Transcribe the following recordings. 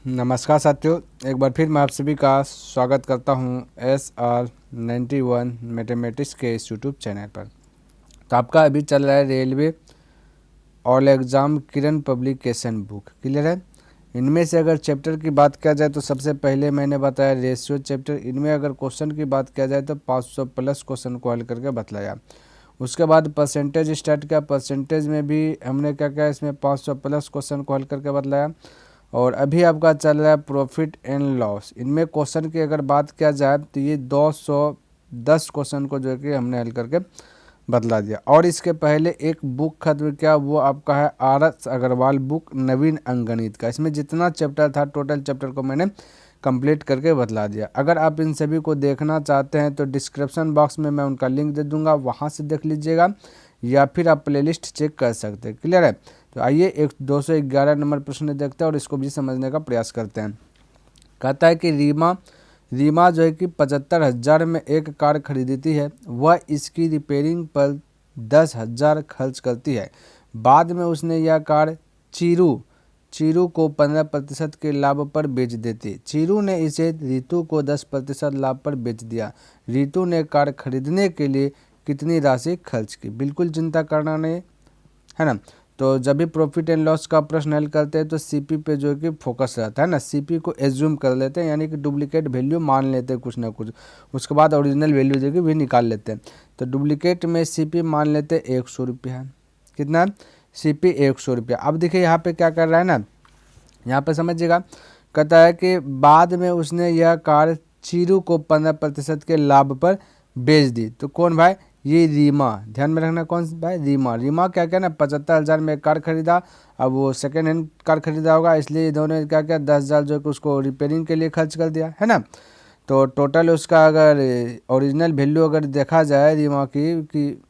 नमस्कार साथियों, एक बार फिर मैं आप सभी का स्वागत करता हूं SR91 मैथमेटिक्स के इस यूट्यूब चैनल पर। तो आपका अभी चल रहा है रेलवे ऑल एग्ज़ाम किरण पब्लिकेशन बुक, क्लियर है। इनमें से अगर चैप्टर की बात किया जाए तो सबसे पहले मैंने बताया रेशियो चैप्टर। इनमें अगर क्वेश्चन की बात किया जाए तो 500 प्लस क्वेश्चन को हल करके बतलाया। उसके बाद परसेंटेज स्टार्ट किया। परसेंटेज में भी हमने क्या किया, इसमें 500 प्लस क्वेश्चन को हल करके बतलाया। और अभी आपका चल रहा है प्रॉफिट एंड लॉस। इनमें क्वेश्चन की अगर बात किया जाए तो ये 210 क्वेश्चन को जो है कि हमने हल करके बतला दिया। और इसके पहले एक बुक खत्म किया, वो आपका है RS अग्रवाल बुक नवीन अंकगणित का। इसमें जितना चैप्टर था टोटल चैप्टर को मैंने कंप्लीट करके बतला दिया। अगर आप इन सभी को देखना चाहते हैं तो डिस्क्रिप्शन बॉक्स में मैं उनका लिंक दे दूंगा, वहाँ से देख लीजिएगा, या फिर आप प्लेलिस्ट चेक कर सकते हैं, क्लियर है। तो आइए एक 211 नंबर प्रश्न देखते हैं और इसको भी समझने का प्रयास करते हैं। कहता है कि रीमा जो है कि 75,000 में एक कार खरीदती है। वह इसकी रिपेयरिंग पर 10,000 खर्च करती है। बाद में उसने यह कार चीरू को 15% के लाभ पर बेच देती। चीरू ने इसे रितु को 10% लाभ पर बेच दिया। रितु ने कार खरीदने के लिए कितनी राशि खर्च की? बिल्कुल चिंता करना नहीं है ना। तो जब भी प्रॉफिट एंड लॉस का प्रश्न हल करते हैं तो सीपी पे जो है कि फोकस रहता है ना। सीपी को एज्यूम कर लेते हैं, यानी कि डुप्लीकेट वैल्यू मान लेते हैं कुछ ना कुछ, उसके बाद ओरिजिनल वैल्यू जो कि भी निकाल लेते हैं। तो डुप्लीकेट में सीपी मान लेते हैं 100 रुपया। कितना? सीपी 100 रुपया। अब देखिए यहाँ पे क्या कर रहा है ना, यहाँ पे समझिएगा। कहता है कि बाद में उसने यह कार चीरू को 15% के लाभ पर बेच दी। तो कौन भाई? ये रीमा। ध्यान में रखना, कौन भाई? रीमा क्या क्या ना 75,000 में कार खरीदा। अब वो सेकेंड हैंड कार खरीदा होगा, इसलिए इन्होंने क्या किया 10,000 जो कि उसको रिपेयरिंग के लिए खर्च कर दिया, है ना। तो टोटल उसका अगर ओरिजिनल वैल्यू अगर देखा जाए रीमा की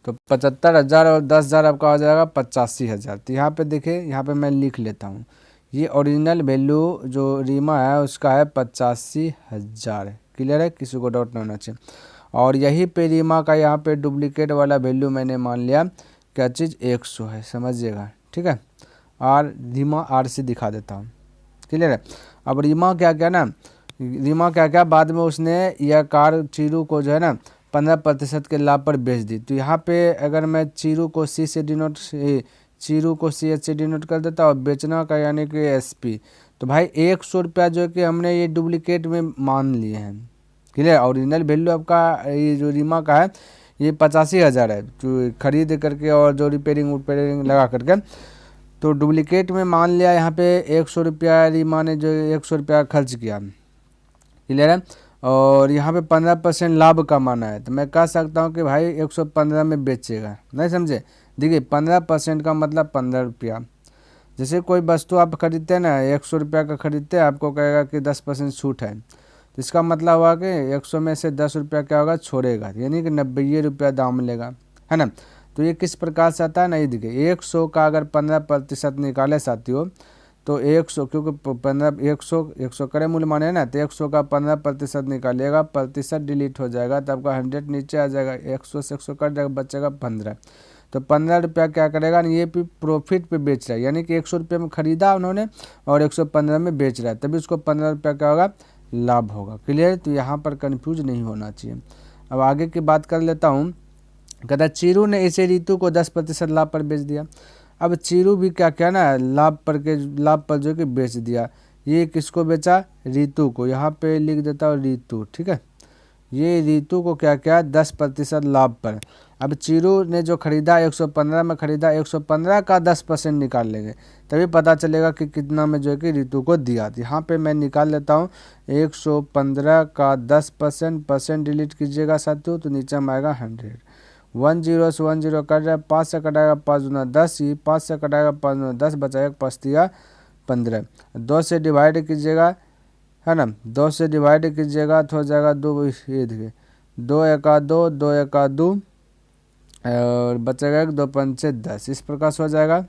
तो 75,000 और 10,000 आपका हो जाएगा 85,000। तो यहाँ पे देखिए, यहाँ पे मैं लिख लेता हूँ, ये ओरिजिनल वैल्यू जो रीमा है उसका है 85,000, क्लियर है, किसी को डाउट नहीं होना चाहिए। और यही पे रीमा का यहाँ पे डुप्लीकेट वाला वैल्यू मैंने मान लिया क्या चीज़ 100 है, समझिएगा, ठीक है। और रीमा R से दिखा देता हूँ, क्लियर है। अब रीमा क्या क्या बाद में उसने यह कार चीरू को जो है ना 15% के लाभ पर बेच दी। तो यहाँ पे अगर मैं चीरू को C से डिनोट CH से डिनोट कर देता और बेचना का यानी कि SP। तो भाई 100 रुपया जो कि हमने ये डुप्लीकेट में मान लिए हैं, क्लियर। ओरिजिनल वैल्यू आपका ये जो रीमा का है ये 85,000 है, जो खरीद करके और जो रिपेयरिंग लगा करके। तो डुप्लीकेट में मान लिया, यहाँ पे 100 रुपया रीमा ने जो 100 रुपया खर्च किया, क्लियर है। और यहाँ पे 15% लाभ का माना है, तो मैं कह सकता हूँ कि भाई 115 में बेचेगा, नहीं समझे। देखिए 15% का मतलब 15 रुपया। जैसे कोई वस्तु आप खरीदते हैं ना, 100 रुपया का खरीदते हैं, आपको कहेगा कि 10% छूट है, तो इसका मतलब हुआ कि 100 में से 10 रुपया क्या होगा, छोड़ेगा, यानी कि 90 रुपया दाम मिलेगा, है ना। तो ये किस प्रकार से आता है ना, ये देखिए 100 का अगर 15% निकाले साथियों तो 100, क्योंकि 100 करे मूल्य माने ना, तो 100 का 15% निकालिएगा, प्रतिशत डिलीट हो जाएगा, तो आपका 100 नीचे आ जाएगा, 100 से 100 कट जाएगा, बचेगा 15। तो 15 रुपया क्या करेगा ना, ये भी प्रॉफिट पे बेच रहा है, यानी कि 100 रुपये में खरीदा उन्होंने और 115 में बेच रहा है, तभी उसको 15 रुपया क्या होगा, लाभ होगा, क्लियर। तो यहाँ पर कंफ्यूज नहीं होना चाहिए। अब आगे की बात कर लेता हूँ। कहता चीरू ने इसे रितु को 10% लाभ पर बेच दिया। अब चीरू भी क्या क्या ना लाभ पर जो कि बेच दिया। ये किसको बेचा? रितु को। यहाँ पे लिख देता हूँ रितु, ठीक है। ये रितु को क्या क्या 10% लाभ पर। अब चीरू ने जो खरीदा 115 में खरीदा, 115 का 10% निकाल लेंगे, तभी पता चलेगा कि कितना में जो है कि रितु को दिया। यहाँ पे मैं निकाल लेता हूँ 115 का 10% डिलीट कीजिएगा साथियों, तो नीचे में आएगा 100। 10 से 10 कट जाए, 5 से कटाएगा 5 दूना 10, ही 5 से कटाएगा 5 दूना 10, बचाएगा 5 दिया 15। 2 से डिवाइड कीजिएगा, है ना, 2 से डिवाइड कीजिएगा तो हो जाएगा 2, ये देखिए 2 एका 2, 2 एका 2 और बचेगा 2 पंचे 10, इस प्रकार से हो जाएगा।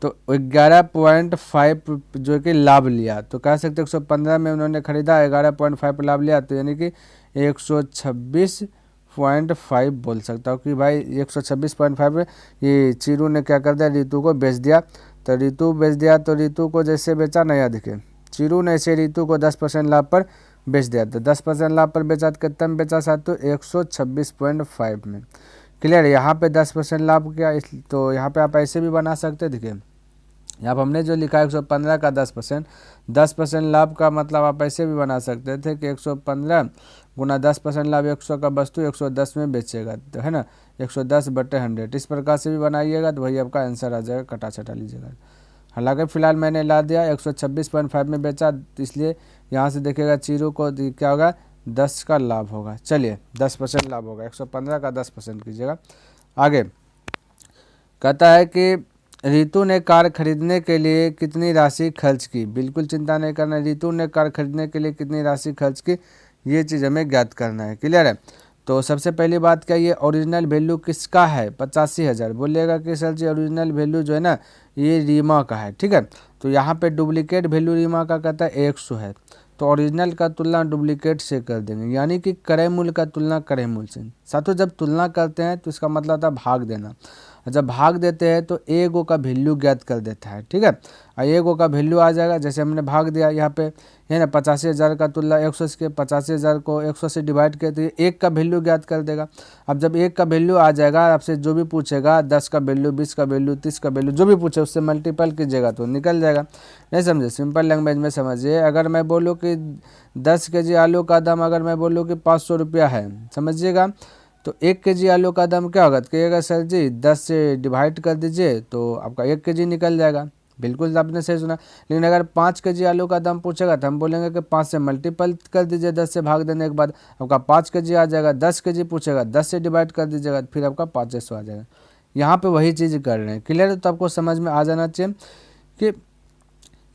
तो 11.5 जो कि लाभ लिया, तो कह सकते 115 में उन्होंने खरीदा, 11.5 लाभ लिया, तो यानी कि 126.5 बोल सकता हूँ कि भाई 126.5 ये चीरू ने क्या कर दिया, रितु को बेच दिया। तो रितु बेच दिया, तो रितु को जैसे बेचा नया दिखे, चिरू ने ऐसे रितु को 10% लाभ पर बेच दिया, तो 10% लाभ पर बेचा तो कितना में बेचा साथियों 126.5 में। क्लियर है। यहाँ पे 10% लाभ क्या, तो यहाँ पे आप ऐसे भी बना सकते, देखिए यहाँ पर हमने जो लिखा है 115 का 10% लाभ का मतलब आप ऐसे भी बना सकते थे कि 115 गुना 10% लाभ 100 का वस्तु 110 में बेचेगा, तो है ना 110/100, इस प्रकार से भी बनाइएगा तो वही आपका आंसर आ जाएगा, कटा छटा लीजिएगा। हालांकि फिलहाल मैंने ला दिया 126.5 में बेचा, इसलिए यहाँ से देखिएगा चीरू को क्या होगा 10 का लाभ होगा। चलिए 10% लाभ होगा, 115 का 10% कीजिएगा। आगे कहता है कि रितु ने कार खरीदने के लिए कितनी राशि खर्च की। बिल्कुल चिंता नहीं करना, रितु ने कार खरीदने के लिए कितनी राशि खर्च की ये चीज़ हमें ज्ञात करना है। क्लियर है। तो सबसे पहली बात क्या, ये ओरिजिनल वैल्यू किसका है 85,000। बोलिएगा कि सर जी ओरिजिनल वैल्यू जो है ना ये रीमा का है, ठीक है। तो यहाँ पे डुप्लीकेट वैल्यू रीमा का कहता है 100 है, तो ओरिजिनल का तुलना डुप्लीकेट से कर देंगे, यानी कि क्रय मूल्य का तुलना क्रय मूल्य से। साथों जब तुलना करते हैं तो इसका मतलब होता है भाग देना, जब भाग देते हैं तो ए गो का वैल्यू ज्ञात कर देता है, ठीक है। और ए गो का वैल्यू आ जाएगा, जैसे हमने भाग दिया यहाँ पे है ना 85,000 का तुलना 100 के, 85,000 को 100 से डिवाइड किया तो ये एक का वैल्यू ज्ञात कर देगा। अब जब एक का वैल्यू आ जाएगा, आपसे जो भी पूछेगा 10 का वैल्यू, 20 का वैल्यू, 30 का वैल्यू, जो भी पूछे उससे मल्टीपल कीजिएगा तो निकल जाएगा। नहीं समझे, सिंपल लैंग्वेज में समझिए। अगर मैं बोलूँ कि 10 kg आलू का दाम अगर मैं बोलूँ कि 500 रुपया है, समझिएगा, तो 1 kg आलू का दाम क्या होगा, तो कहिएगा सर जी 10 से डिवाइड कर दीजिए तो आपका 1 kg निकल जाएगा। बिल्कुल आपने सही सुना। लेकिन अगर 5 kg आलू का दाम पूछेगा तो हम बोलेंगे कि 5 से मल्टीपल कर दीजिए, 10 से भाग देने के बाद आपका 5 kg आ जाएगा। 10 kg पूछेगा 10 से डिवाइड कर दीजिएगा फिर आपका 500 आ जाएगा। यहाँ पे वही चीज़ कर रहे हैं। क्लियर है। तो आपको समझ में आ जाना चाहिए कि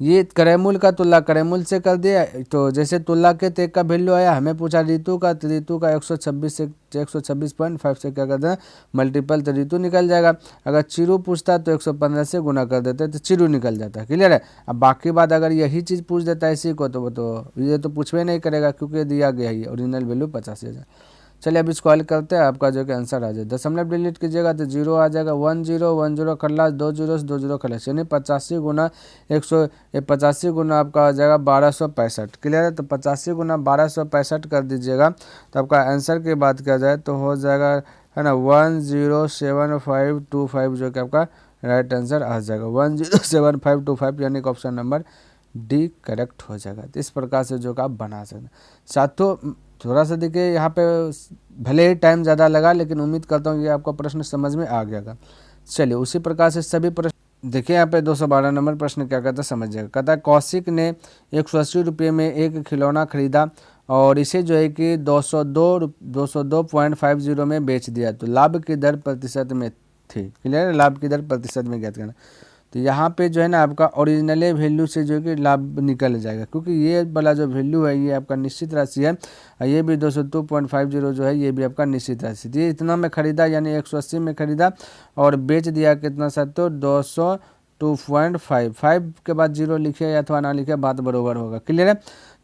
ये क्रय मूल्य का तुलना क्रय मूल्य से कर दिया, तो जैसे तुलना के तेज का वैल्यू आया, हमें पूछा रितु का, तो रितु का 126 से 126.5 से क्या करते हैं मल्टीपल, तो रितु निकल जाएगा। अगर चिरू पूछता तो 115 से गुना कर देते तो चिरू निकल जाता है। क्लियर है। अब बाकी बात अगर यही चीज़ पूछ देता है इसी को तो वो तो ये तो पूछवे नहीं करेगा क्योंकि दिया गया ही ओरिजिनल वैल्यू 85,000। चलिए अब इसको हल करते हैं, आपका जो कि आंसर आ जाए, दशमलव डिलीट कीजिएगा तो 0 आ जाएगा, 1010 खल्लास 2 0 से 2 0 खल्लास, यानी 85 गुना 85 गुना आपका आ जाएगा 1265। क्लियर है। तो 85 गुना 1265 कर दीजिएगा तो आपका आंसर की बात किया जाए तो हो जाएगा है ना 107525, जो कि आपका राइट आंसर आ जाएगा 107525, यानी कि ऑप्शन नंबर डी करेक्ट हो जाएगा। तो इस प्रकार से जो कि आप बना सकते हैं। साथियों थोड़ा सा देखिए यहाँ पे भले ही टाइम ज़्यादा लगा, लेकिन उम्मीद करता हूँ कि आपको प्रश्न समझ में आ गया। चलिए उसी प्रकार से सभी प्रश्न देखिए, यहाँ पे 212 नंबर प्रश्न क्या कहता है समझिएगा। कहता है कौशिक ने 180 रुपये में एक खिलौना खरीदा और इसे जो है कि 202.50 में बेच दिया, तो लाभ की दर प्रतिशत में थी। क्लियर है। लाभ की दर प्रतिशत में ज्ञात करना। तो यहाँ पे जो है ना आपका ओरिजिनल वैल्यू से जो कि लाभ निकल जाएगा, क्योंकि ये वाला जो वैल्यू है ये आपका निश्चित राशि है, ये भी 202.50 जो है ये भी आपका निश्चित राशि। ये इतना में खरीदा यानी 180 में खरीदा और बेच दिया कितना सर, तो 202.55 के बाद 0 लिखे अथवा ना लिखे बात बरोबर होगा। क्लियर है।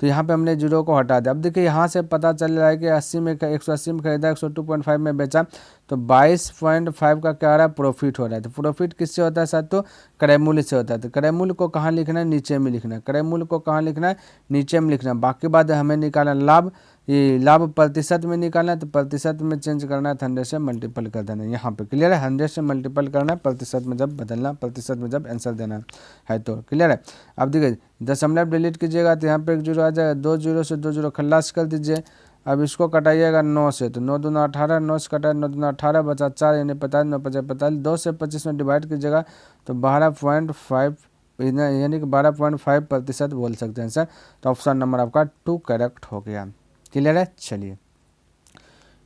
तो यहाँ पे हमने 0 को हटा दिया। अब देखिए यहाँ से पता चल रहा है कि 180 में खरीदा 102.5 में बेचा, तो 22.5 का क्या आ रहा है प्रॉफिट हो रहा है। तो प्रॉफिट किससे होता है साथ, तो क्रय मूल्य से होता है। तो क्रय मूल्य को कहाँ लिखना है, नीचे में लिखना है। क्रय मूल्य को कहाँ लिखना है, नीचे में लिखना है। बाकी बात हमें निकालना लाभ, ये लाभ प्रतिशत में निकालना है, तो प्रतिशत में चेंज करना है, 100 से मल्टीपल कर देना है यहाँ पे। क्लियर है। 100 से मल्टीपल करना है, प्रतिशत में जब बदलना, प्रतिशत में जब आंसर देना है तो। क्लियर है। अब देखिए दशमलव डिलीट कीजिएगा तो यहाँ पे 1 0 आ जाएगा, 2 0 से 2 0 खल्लास कर दीजिए। अब इसको कटाइएगा 9 से, तो 9 दूना 18, 9 से कटाए 9 दूना 18 बचा 4 यानी 45, 9 55 45, 2 से 25 में डिवाइड कीजिएगा तो 12.5 यानी कि 12.5% बोल सकते हैं सर। तो ऑप्शन नंबर आपका 2 करेक्ट हो गया। क्लियर है। चलिए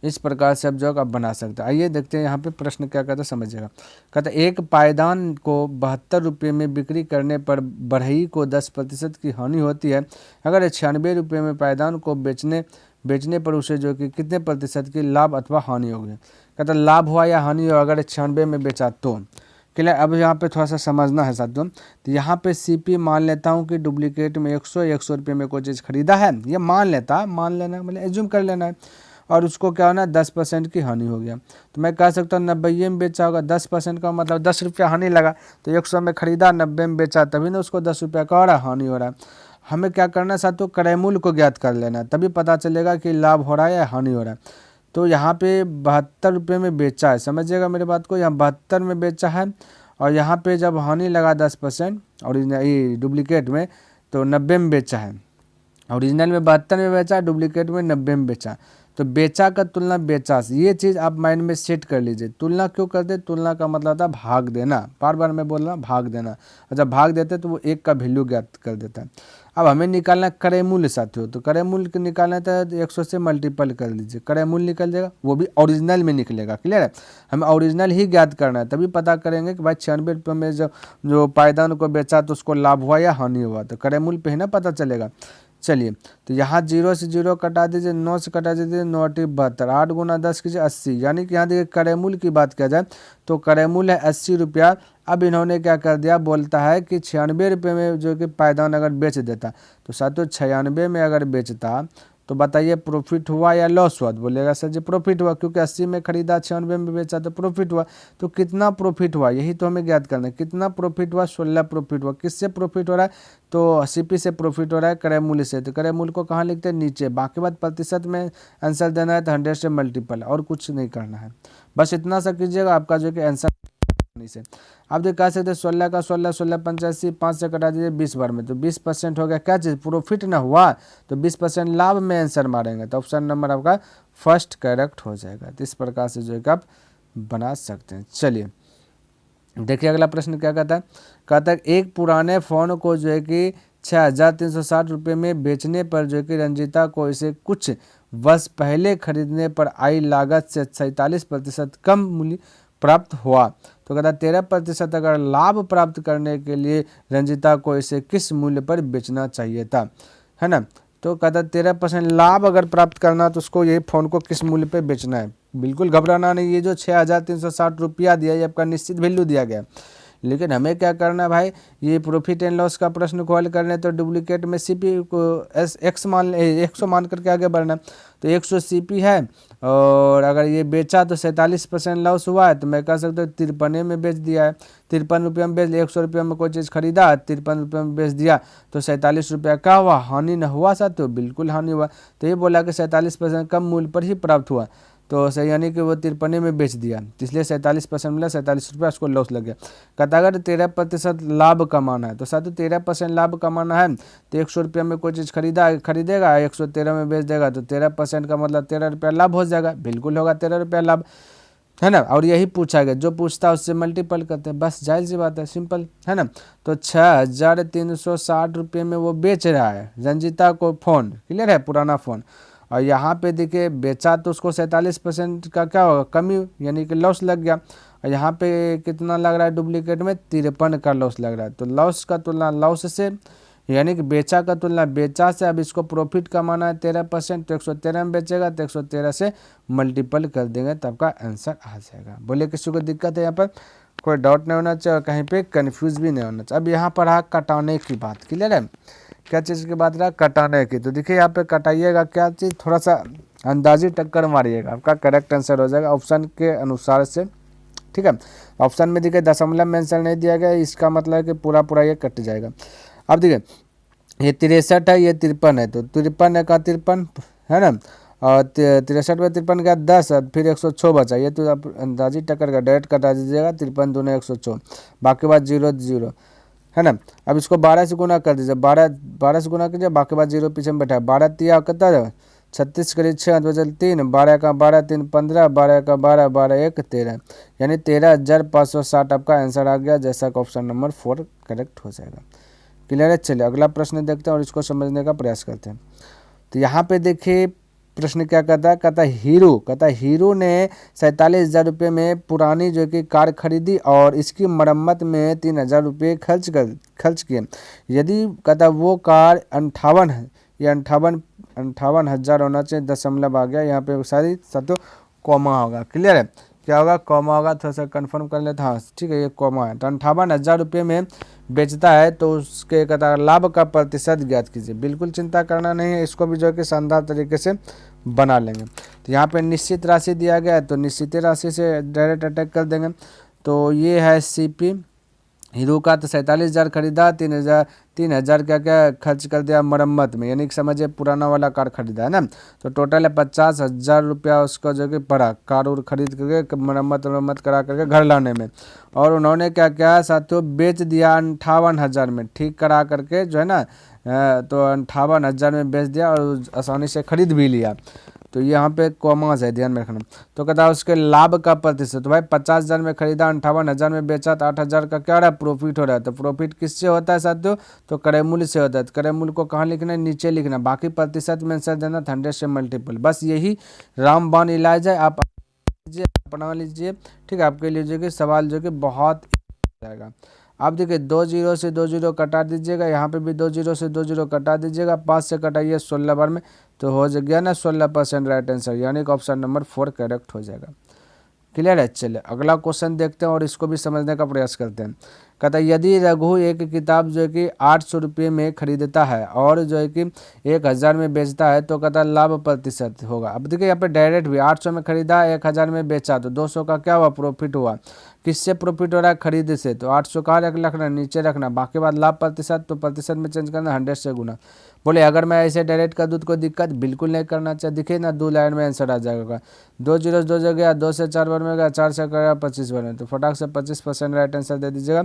इस प्रकार से आप जो आप बना सकते हैं। आइए देखते हैं यहाँ पे प्रश्न क्या कहता है समझिएगा। कहता है एक पायदान को 72 रुपये में बिक्री करने पर बढ़ई को 10% की हानि होती है, अगर 96 रुपये में पायदान को बेचने पर उसे जो कि कितने प्रतिशत की लाभ अथवा हानि होगी। कहता है लाभ हुआ या हानि हुआ अगर 96 में बेचा तो। क्लियर। अब यहाँ पे थोड़ा सा समझना है साथियों। तो यहाँ पे सीपी मान लेता हूँ कि डुप्लीकेट में 100 रुपये में कोई चीज़ खरीदा है, ये मान लेना मतलब एज्यूम कर लेना है। और उसको क्या होना 10% की हानि हो गया। तो मैं कह सकता हूँ 90 में बेचा होगा, 10% का मतलब 10 रुपया हानि लगा, तो 100 में खरीदा 90 में बेचा, तभी ना उसको 10 रुपया का हो रहा है, हानि हो रहा है। हमें क्या करना है साथियों, क्रय मूल्य को ज्ञात कर लेना है, तभी पता चलेगा कि लाभ हो रहा है या हानि हो रहा है। तो यहाँ पे 72 रुपये में बेचा है, समझिएगा मेरे बात को, यहाँ 72 में बेचा है और यहाँ पे जब हानि लगा 10% ओरिजिनल ये डुप्लीकेट में तो 90 में बेचा है। ओरिजिनल में 72 में बेचा, डुप्लीकेट में 90 में बेचा। तो बेचा का तुलना बेचा से, ये चीज़ आप माइंड में सेट कर लीजिए। तुलना क्यों करते, तुलना का मतलब था भाग देना, बार बार मैं बोल रहा हूँ भाग देना, और जब भाग देते तो वो एक का वैल्यू ज्ञात कर देता है। अब हमें निकालना क्रय मूल्य साथियों, तो क्रय मूल्य को निकालना था तो 100 से मल्टीपल कर लीजिए, क्रय मूल्य निकल जाएगा, वो भी ओरिजिनल में निकलेगा। क्लियर है, हमें ओरिजिनल ही ज्ञात करना है, तभी पता करेंगे कि भाई 96 रुपये में जो पायदान को बेचा तो उसको लाभ हुआ या हानि हुआ, तो क्रय मूल्य पे ही ना पता चलेगा। चलिए, तो यहाँ 0 से 0 कटा दीजिए, 9 से कटा दीजिए, 9 × 72, 8 × 10 कीजिए 80, यानी कि यहाँ देखिए क्रय मूल्य की बात किया जाए तो क्रय मूल्य है 80 रुपया। अब इन्होंने क्या कर दिया, बोलता है कि 96 रुपये में जो कि पायदान अगर बेच देता, तो साथियों 96 में अगर बेचता तो बताइए प्रॉफिट हुआ या लॉस हुआ, तो बोलेगा सर जी प्रॉफिट हुआ, क्योंकि 80 में खरीदा 96 में बेचा तो प्रॉफिट हुआ। तो कितना प्रॉफिट हुआ, यही तो हमें ज्ञात करना है, कितना प्रॉफिट हुआ, 16 प्रॉफिट हुआ। किससे प्रॉफिट हो रहा है, तो सीपी से प्रॉफिट हो रहा है, क्रय मूल्य से। तो क्रय मूल्य को कहाँ लिखते हैं, नीचे, बाकी बात प्रतिशत में आंसर देना है तो 100 से मल्टीपल, और कुछ नहीं करना है, बस इतना सा कीजिएगा, आपका जो कि आंसर से। आप देख कह सकते 16 का 16, 16 85, 5 से कटा दीजिए 20 बार में, तो 20% हो गया, क्या चीज़ प्रॉफिट ना हुआ, तो 20% लाभ में आंसर मारेंगे, तो ऑप्शन नंबर आपका फर्स्ट करेक्ट हो जाएगा। तो इस प्रकार से जो है कि आप बना सकते हैं। चलिए देखिए अगला प्रश्न क्या कहता है, कहता है एक पुराने फ़ोन को जो है कि 6,360 रुपये में बेचने पर जो है कि रंजीता को इसे कुछ वर्ष पहले खरीदने पर आई लागत से 47% कम मूल्य प्राप्त हुआ। तो कहता है 13% अगर लाभ प्राप्त करने के लिए रंजीता को इसे किस मूल्य पर बेचना चाहिए था, है ना। तो कहता है 13% लाभ अगर प्राप्त करना तो उसको ये फ़ोन को किस मूल्य पर बेचना है। बिल्कुल घबराना नहीं, ये जो 6,360 रुपया दिया ये आपका निश्चित वैल्यू दिया गया, लेकिन हमें क्या करना है भाई, ये प्रॉफिट एंड लॉस का प्रश्न को हल करने तो डुप्लीकेट में सीपी को एक्स मान 100 मान करके आगे बढ़ना। तो 100 सीपी है और अगर ये बेचा तो 47% लॉस हुआ है, तो मैं कह सकता हूँ 53 में बेच दिया है, 53 रुपये में बेच लिया। 100 रुपये में कोई चीज़ खरीदा, 53 रुपये में बेच दिया, तो 47 रुपया का हुआ, हानि न हुआ साथ, तो बिल्कुल हानि हुआ। तो ये बोला कि 47% कम मूल्य पर ही प्राप्त हुआ, तो सही यानी कि वो 53 में बेच दिया, इसलिए 47% मिला, 47 रुपया उसको लॉस लग गया। कहता अगर 13% लाभ कमाना है, तो साथ 13% लाभ कमाना है तो 100 रुपये में कोई चीज़ खरीदेगा, 113 में बेच देगा, तो 13% का मतलब 13 रुपया लाभ हो जाएगा, बिल्कुल होगा 13 रुपया लाभ, है ना। और यही पूछा गया, जो पूछता है उससे मल्टीपल करते हैं, बस जायज़ सी बात है, सिंपल, है ना। तो 6,360 रुपये में वो बेच रहा है रंजीता को फ़ोन, क्लियर है, पुराना फ़ोन, और यहाँ पे देखिए बेचा तो उसको 47% का क्या होगा, कमी, यानी कि लॉस लग गया। और यहाँ पे कितना लग रहा है डुप्लीकेट में, 53 का लॉस लग रहा है। तो लॉस का तुलना लॉस से, यानी कि बेचा का तुलना बेचा से, अब इसको प्रॉफिट कमाना है 13%, तो 113 में बेचेगा तो 113 से मल्टीपल कर देंगे, तब का आंसर आ जाएगा। बोले किसी को दिक्कत है, यहाँ पर कोई डाउट नहीं होना चाहिए और कहीं पे कन्फ्यूज भी नहीं होना चाहिए। अब यहाँ पर कटाने की बात, क्लियर है, क्या चीज़ की बात रहा, कटाने की। तो देखिए यहाँ पे कटाइएगा क्या चीज़, थोड़ा सा अंदाजी टक्कर मारिएगा, आपका करेक्ट आंसर हो जाएगा ऑप्शन के अनुसार से, ठीक है। ऑप्शन में देखिए दशमलव में आंसर नहीं दिया गया, इसका मतलब है कि पूरा पूरा ये कट जाएगा। अब देखिए ये 63 है, ये 53 है, तो 53 का 53 है ना, और 63 में 53 का 10, फिर 106 बचा, ये तो आप अंदाजी टक्कर का डायरेक्ट कटा दीजिएगा, 53 दूनी 106, बाकी बात 0 0, है ना। अब इसको 12 से गुना कर दीजिए, 12 से गुना कीजिए, बाकी बात 0 पीछे में बैठा है, 12 तिया कितना है 36 करीब 6 बचल 3, 12 का 12 3 15, 12 का 12 12 1 13, यानी 13,560 आपका आंसर आ गया, जैसा कि ऑप्शन नंबर 4 करेक्ट हो जाएगा। क्लियर है। चलिए अगला प्रश्न देखते हैं और इसको समझने का प्रयास करते हैं। तो यहाँ पे देखिए प्रश्न क्या कहता है, कहता है हीरो ने 47,000 रुपये में पुरानी जो कि कार खरीदी और इसकी मरम्मत में 3,000 रुपये खर्च किए। यदि कहता वो कार 58 है, या 58,000 होना चाहिए, दशमलव आ गया यहाँ पे, सारी सातों कॉमा होगा, क्लियर है, क्या होगा, कॉमा होगा, थोड़ा सा कंफर्म कर लेते, हाँ ठीक है, ये कॉमा है। तो 58,000 रुपये में बेचता है, तो उसके कहता लाभ का प्रतिशत ज्ञात कीजिए। बिल्कुल चिंता करना नहीं है, इसको भी जो है कि शानदार तरीके से बना लेंगे। तो यहाँ पे निश्चित राशि दिया गया है तो निश्चित राशि से डायरेक्ट अटैक कर देंगे। तो ये है सीपी हीरो का, तो 47,000 खरीदा, 3,000 क्या क्या खर्च कर दिया मरम्मत में, यानी कि समझिए पुराना वाला कार खरीदा है ना। तो टोटल है 50,000 रुपया उसका जो कि पड़ा कार और खरीद करके मरम्मत करा करके घर लाने में। और उन्होंने क्या क्या साथियों बेच दिया 58,000 में, ठीक करा करके जो है ना, तो 58,000 में बेच दिया और आसानी से खरीद भी लिया। तो यहाँ पे कॉमर्स है, ध्यान में रखना। तो कहता है उसके लाभ का प्रतिशत, तो भाई 50,000 में खरीदा, 58,000 में बेचा, तो 8,000 का क्या हो रहा है, प्रॉफिट हो रहा है। तो प्रॉफिट किससे होता है साथियों, तो क्रय मूल्य से होता है। क्रय मूल्य को कहाँ लिखना है, नीचे लिखना, बाकी प्रतिशत में आंसर देना 100 से मल्टीपल। बस यही रामबाण इलाज है, आप अपना लीजिए, ठीक है। आपके लिए जो कि सवाल जो कि बहुत जाएगा। आप देखिए 2 जीरो से 2 जीरो कटा दीजिएगा, यहाँ पे भी 2 जीरो से 2 जीरो कटा दीजिएगा, 5 से कटाइए 16 बार में, तो हो गया ना 16% राइट आंसर, यानी कि ऑप्शन नंबर 4 करेक्ट हो जाएगा। क्लियर है। चलिए अगला क्वेश्चन देखते हैं और इसको भी समझने का प्रयास करते हैं। कहता है यदि रघु एक किताब जो है कि 800 रुपये में खरीदता है और जो है कि 1,000 में बेचता है, तो कहता है लाभ प्रतिशत होगा। अब देखिए यहाँ पे डायरेक्ट भी 800 में खरीदा, 1,000 में बेचा, तो 200 का क्या हुआ, प्रॉफिट हुआ। किससे प्रॉफिट हो रहा है, खरीद से। तो 800 कहाँ रखना, नीचे रखना, बाकी बात लाभ प्रतिशत, तो प्रतिशत में चेंज करना 100 से गुना। बोले अगर मैं ऐसे डायरेक्ट कर दूँ तो कोई दिक्कत बिल्कुल नहीं करना चाहिए। दिखे ना 2 लाइन में आंसर आ जाएगा। 2 जीरो 2 जगह, 2 से 4 बार में गया, 4 से करेगा 25 बार में, तो फटाक से 25% राइट आंसर दे दीजिएगा।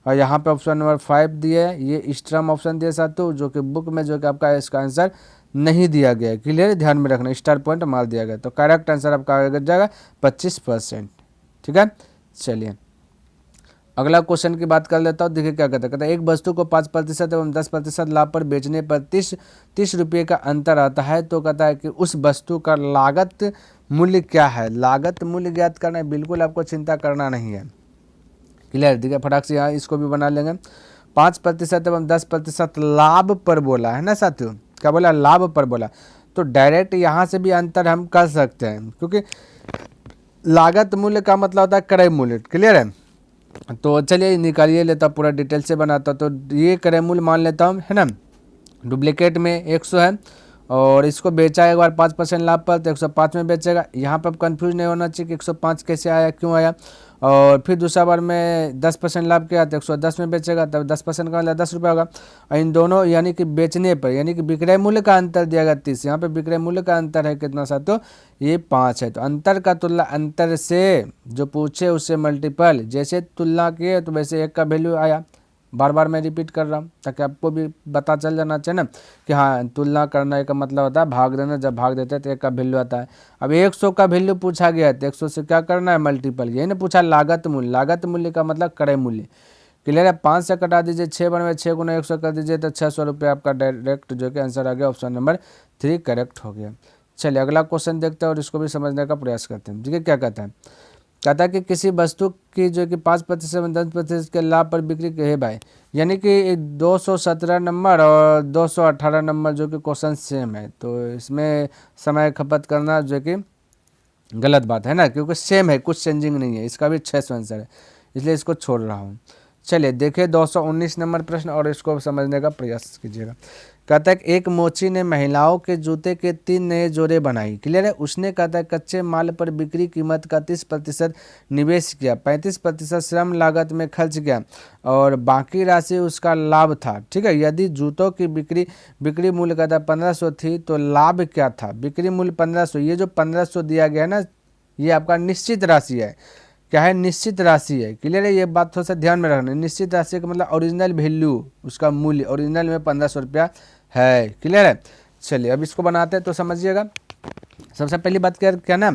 और यहाँ पे ऑप्शन नंबर 5 दिए, ये स्ट्रम ऑप्शन दिए साथियों, जो कि बुक में जो कि आपका इसका आंसर नहीं दिया गया है। क्लियर, ध्यान में रखना, स्टार पॉइंट मार दिया गया। तो करेक्ट आंसर आपका आ जाएगा 25%। ठीक है। चलिए अगला क्वेश्चन की बात कर लेता हूँ। देखिए क्या कहता है एक वस्तु को 5% एवं 10% लाभ पर बेचने पर 30 रुपये का अंतर आता है, तो कहता है कि उस वस्तु का लागत मूल्य क्या है। लागत मूल्य ज्ञात करना है, बिल्कुल आपको चिंता करना नहीं है। क्लियर, देखिए फटाक से यहाँ इसको भी बना लेंगे। 5% एवं 10% लाभ पर बोला है ना साथियों, क्या बोला, लाभ पर बोला। तो डायरेक्ट यहाँ से भी अंतर हम कर सकते हैं, क्योंकि लागत मूल्य का मतलब होता है क्रय मूल्य। क्लियर है। तो चलिए निकालिए लेता पूरा डिटेल से बनाता। तो ये क्रय मूल्य मान लेता हूँ, है ना। डुप्लीकेट में 100 है और इसको बेचा एक बार 5% लाभ पर, तो 105 में बेचेगा। यहाँ पर कंफ्यूज नहीं होना चाहिए कि 105 कैसे आया, क्यों आया। और फिर दूसरा बार में 10% लाभ किया तो 110 में बेचेगा, तब 10% का मतलब 10 रुपये होगा। और इन दोनों यानी कि बेचने पर, यानी कि विक्रय मूल्य का अंतर दिया गया 30, यहाँ पे विक्रय मूल्य का अंतर है कितना साथियों, ये 5 है। तो अंतर का तुलना अंतर से जो पूछे उससे मल्टीपल, जैसे तुलना किए तो वैसे 1 का वैल्यू आया। बार बार मैं रिपीट कर रहा हूँ ताकि आपको भी पता चल जाना चाहिए ना कि हाँ तुलना करने का मतलब होता है भाग देना। जब भाग देते हैं तो 1 का वैल्यू आता है। अब 100 का वैल्यू पूछा गया है तो 100 से क्या करना है, मल्टीपल। यही ना पूछा लागत मूल्य, लागत मूल्य का मतलब क्रय मूल्य। क्लियर है। 5 से कटा दीजिए, 6 बार में 6 गुना 100 कर दीजिए, तो 600 रुपये आपका डायरेक्ट जो कि आंसर आ गया, ऑप्शन नंबर 3 करेक्ट हो गया। चलिए अगला क्वेश्चन देखते हैं और इसको भी समझने का प्रयास करते हैं। देखिए क्या कहता है, कहता है कि किसी वस्तु की जो कि 5% 10% के लाभ पर बिक्री है भाई, यानी कि 217 नंबर और 218 नंबर जो कि क्वेश्चन सेम है। तो इसमें समय खपत करना जो कि गलत बात है ना, क्योंकि सेम है, कुछ चेंजिंग नहीं है। इसका भी 6 आंसर है, इसलिए इसको छोड़ रहा हूँ। चलिए देखिए 219 नंबर प्रश्न और इसको समझने का प्रयास कीजिएगा। कहता है एक मोची ने महिलाओं के जूते के 3 नए जोड़े बनाई। क्लियर है। उसने कहता है कच्चे माल पर बिक्री कीमत का 30% निवेश किया, 35% श्रम लागत में खर्च किया और बाकी राशि उसका लाभ था। ठीक है। यदि जूतों की बिक्री मूल्य कहता है 1500 थी, तो लाभ क्या था। बिक्री मूल्य 1500, ये जो 1500 दिया गया ना, ये आपका निश्चित राशि है। क्या है, निश्चित राशि है। क्लियर है। ये बात थोड़ा सा ध्यान में रखना। निश्चित राशि का मतलब ओरिजिनल वैल्यू, उसका मूल्य ओरिजिनल में 1500 रुपया है। क्लियर है। चलिए अब इसको बनाते हैं तो समझिएगा। सबसे पहली बात क्या ना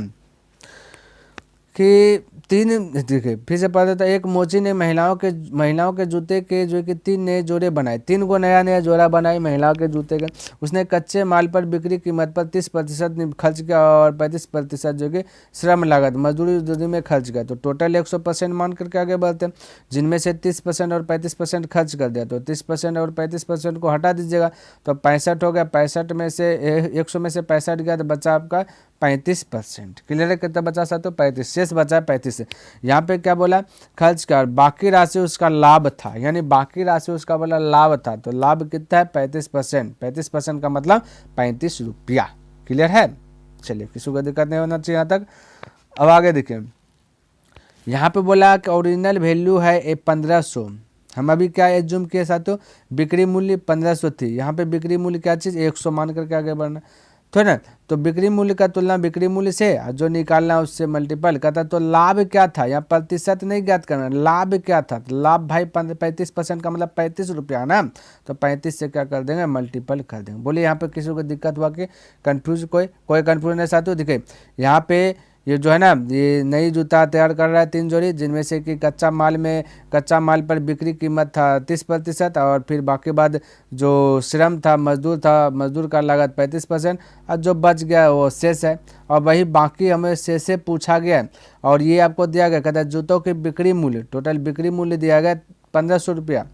कि 3, देखिए फिर से पता था, एक मोची ने महिलाओं के जूते के जो कि 3 नए जोड़े बनाए, 3 को नया जोड़ा बनाई महिलाओं के जूते के। उसने कच्चे माल पर बिक्री कीमत पर 30% खर्च किया और 35% जो कि श्रम लागत मजदूरी में खर्च किया। तो टोटल 100% मान करके आगे बढ़ते हैं, जिनमें से 30% और 35% खर्च कर दिया। तो 30% और 35% को हटा दीजिएगा तो 65 हो गया। 65 में से 100 में से 65 गया तो बचा आपका 35%। क्लियर है। कितना बचा सा, तो 35, शेष बचा 35। यहाँ पे क्या बोला, खर्च कर, बाकी राशि उसका लाभ था, यानी बाकी राशि उसका बोला लाभ था। तो लाभ कितना है, 35%। 35% का मतलब 35 रुपया। क्लियर है। चलिए, किसी को दिक्कत नहीं होना चाहिए यहाँ तक। अब आगे देखिए, यहाँ पे बोला कि ओरिजिनल वैल्यू है 1500। हम अभी क्या एज्यूम किए साथियों, बिक्री मूल्य 1500 थी, यहाँ पे बिक्री मूल्य क्या चीज़ 100 मान करके आगे बढ़ना, तो ना। तो बिक्री मूल्य का तुलना बिक्री मूल्य से, जो निकालना है उससे मल्टीपल कहता। तो लाभ क्या था, यहाँ प्रतिशत नहीं ज्ञात करना, लाभ क्या था, तो लाभ भाई 35% का मतलब 35 रुपया ना, तो 35 से क्या कर देंगे, मल्टीपल कर देंगे। बोलिए यहाँ पे किसी को दिक्कत हुआ कि कंफ्यूज, कोई कंफ्यूजन है साथियों। देखिए यहाँ पे ये जो है ना, ये नई जूता तैयार कर रहा है 3 जोड़ी, जिनमें से कि कच्चा माल पर बिक्री कीमत था 30%, और फिर बाकी बाद जो श्रम था, मजदूर का लागत 35%, और जो बच गया वो शेष है, और वही बाकी हमें शेष से पूछा गया। और ये आपको दिया गया, कहता है जूतों की बिक्री मूल्य, टोटल बिक्री मूल्य दिया गया 1500 रुपया,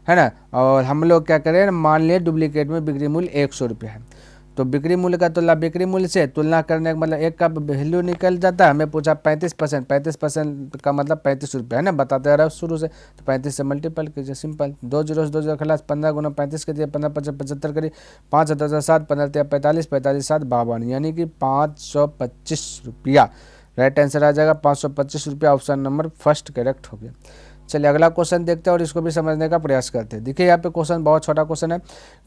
है ना। और हम लोग क्या करें, मान लिए डुप्लीकेट में बिक्री मूल्य 100 रुपया है, तो बिक्री मूल्य का तुलना बिक्री मूल्य से तुलना करने का मतलब एक का वैल्यू निकल जाता है। हमें पूछा 35% का मतलब 35 रुपये है ना, बताते रहा शुरू से। तो 35 से मल्टीपल कीजिए, सिंपल, 2 जीरो से 2 जीरो खलास, 15 गुना 35 कीजिए, 15 55 75 करिए, 5 7 7 15 45 45 7 52, यानी कि 525 रुपया राइट आंसर आ जाएगा। 525 रुपया, ऑप्शन नंबर फर्स्ट करेक्ट हो गया। चलिए अगला क्वेश्चन देखते हैं और इसको भी समझने का प्रयास करते हैं। देखिए यहाँ पे क्वेश्चन बहुत छोटा क्वेश्चन है,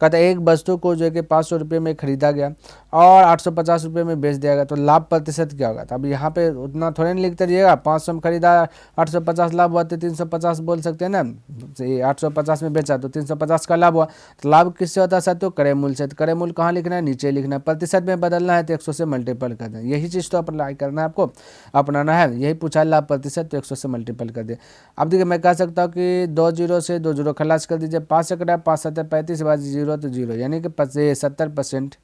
कहता है एक वस्तु को जो है कि 500 रुपये में खरीदा गया और 850 रुपये में बेच दिया गया, तो लाभ प्रतिशत क्या होगा। तो अब यहाँ पे उतना थोड़े नहीं लिखते रहिएगा, 500 में खरीदा 850 लाभ हुआ तो 350 बोल सकते हैं ना, 850 में बेचा तो 350 का लाभ हुआ। तो लाभ किससे होता है साथियों, क्रय मूल्य से। क्रय मूल्य कहाँ लिखना है, नीचे लिखना है, प्रतिशत में बदलना है तो 100 से मल्टीपल कर दें, यही चीज़ तो अप्लाई करना है, आपको अपनाना है, यही पूछा है लाभ प्रतिशत, तो 100 से मल्टीपल कर दे। अब देखिए मैं कह सकता हूँ कि 2 जीरो से 2 जीरो खलास कर दीजिए, 5 से कटा 5 7 35 बाद जीरो तो जीरो, यानी कि 70%।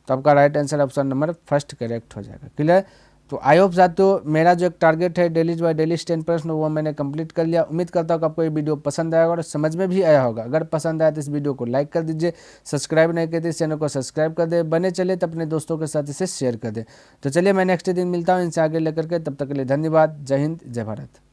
तो आपका right answer option number first correct हो जाएगा। क्लियर। तो आई होप साथियों मेरा जो एक टारगेट है डेलीज बाय डेलीज 10 प्रश्न, वो मैंने कंप्लीट कर लिया। उम्मीद करता हूँ कि आपको ये वीडियो पसंद आएगा और समझ में भी आया होगा। अगर पसंद आया तो इस वीडियो को लाइक कर दीजिए, सब्सक्राइब नहीं किए तो इस चैनल को सब्सक्राइब कर दे, बने चले तो अपने दोस्तों के साथ इसे शेयर कर दे। तो चलिए मैं नेक्स्ट दिन मिलता हूँ इनसे आगे लेकर के, तब तक के लिए धन्यवाद। जय हिंद, जय भारत।